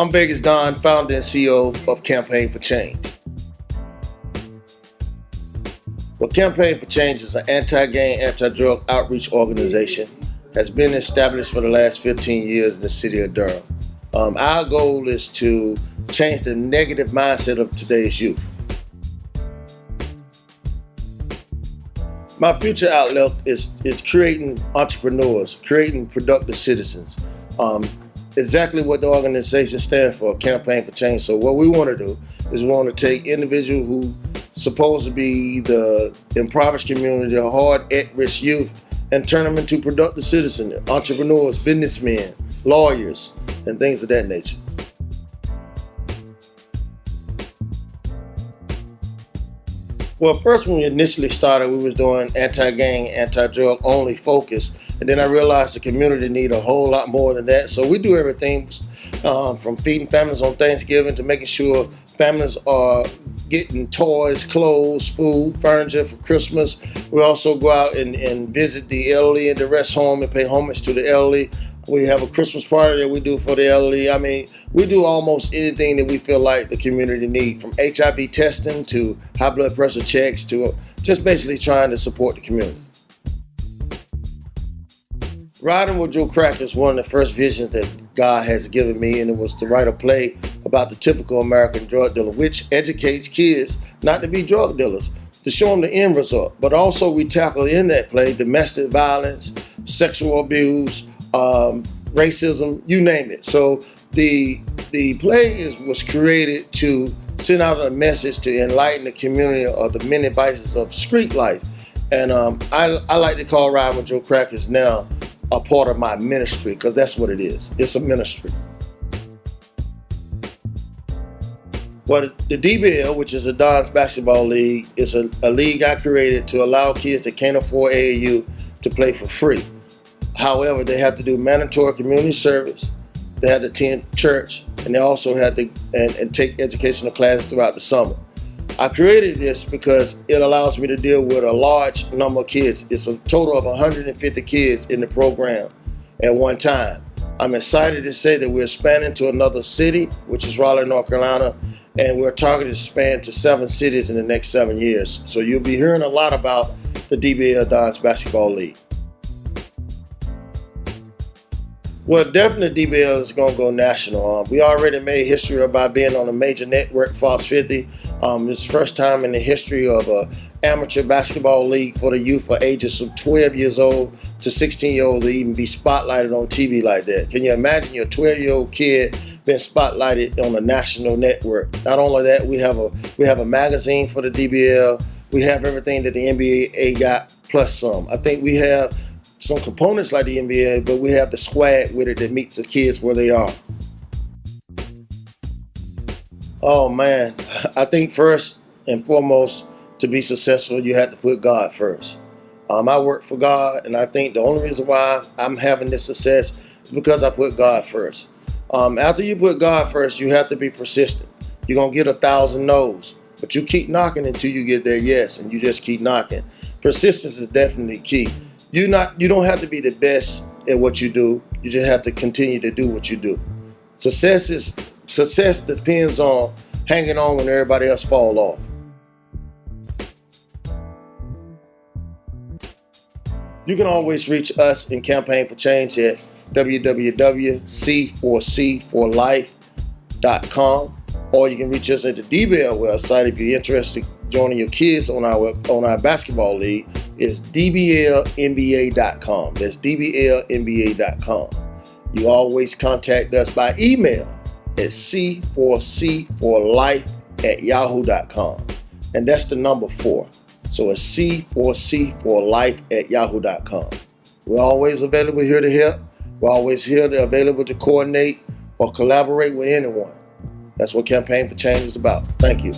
I'm Vegas Don, founder and CEO of Campaign for Change. Well, Campaign for Change is an anti-gang, anti-drug outreach organization. Has been established for the last 15 years in the city of Durham. Our goal is to change the negative mindset of today's youth. My future outlook is creating entrepreneurs, creating productive citizens. Exactly what the organization stands for, Campaign for Change. So what we want to do is we want to take individuals who supposed to be the impoverished community, the hard at-risk youth, and turn them into productive citizens, entrepreneurs, businessmen, lawyers, and things of that nature. Well, first when we initially started, we was doing anti-gang, anti-drug only focus. And then I realized the community need a whole lot more than that. So we do everything from feeding families on Thanksgiving to making sure families are getting toys, clothes, food, furniture for Christmas. We also go out and visit the elderly in the rest home and pay homage to the elderly. We have a Christmas party that we do for the elderly. I mean, we do almost anything that we feel like the community needs, from HIV testing to high blood pressure checks to just basically trying to support the community. Riding with Joe Crack is one of the first visions that God has given me, and it was to write a play about the typical American drug dealer, which educates kids not to be drug dealers, to show them the end result. But also we tackle in that play domestic violence, sexual abuse, racism, you name it. So the play was created to send out a message to enlighten the community of the many vices of street life. And I like to call Riding with Joe Crack is now a part of my ministry, because that's what it is. It's a ministry. Well, the DBL, which is the Don's Basketball League, is a league I created to allow kids that can't afford AAU to play for free. However, they have to do mandatory community service, they have to attend church, and they also have to and take educational classes throughout the summer. I created this because it allows me to deal with a large number of kids. It's a total of 150 kids in the program at one time. I'm excited to say that we're expanding to another city, which is Raleigh, North Carolina, and we're targeted to expand to 7 cities in the next 7 years. So you'll be hearing a lot about the DBL Don's Basketball League. Well, definitely DBL is going to go national. We already made history by being on a major network, Fox 50. It's the first time in the history of an amateur basketball league for the youth for ages from 12 years old to 16-year-old to even be spotlighted on TV like that. Can you imagine your 12-year-old kid being spotlighted on a national network? Not only that, we have a magazine for the DBL. We have everything that the NBA got plus some. I think we have some components like the NBA, but we have the swag with it that meets the kids where they are. Oh man, I think first and foremost, to be successful, you have to put God first. I work for God, and I think the only reason why I'm having this success is because I put God first. After you put God first, you have to be persistent. You're gonna get 1,000 no's, but you keep knocking until you get that yes, and you just keep knocking. Persistence is definitely key. You don't have to be the best at what you do. You just have to continue to do what you do. Success depends on hanging on when everybody else fall off. You can always reach us in Campaign for Change at www.c4c4life.com, or you can reach us at the DBL website if you're interested in joining your kids on our basketball league. It's dblnba.com. That's dblnba.com. You always contact us by email at c4c4life@yahoo.com. And that's the number 4. So it's c4c4life@yahoo.com. We're always available here to help. We're always available to coordinate or collaborate with anyone. That's what Campaign for Change is about. Thank you.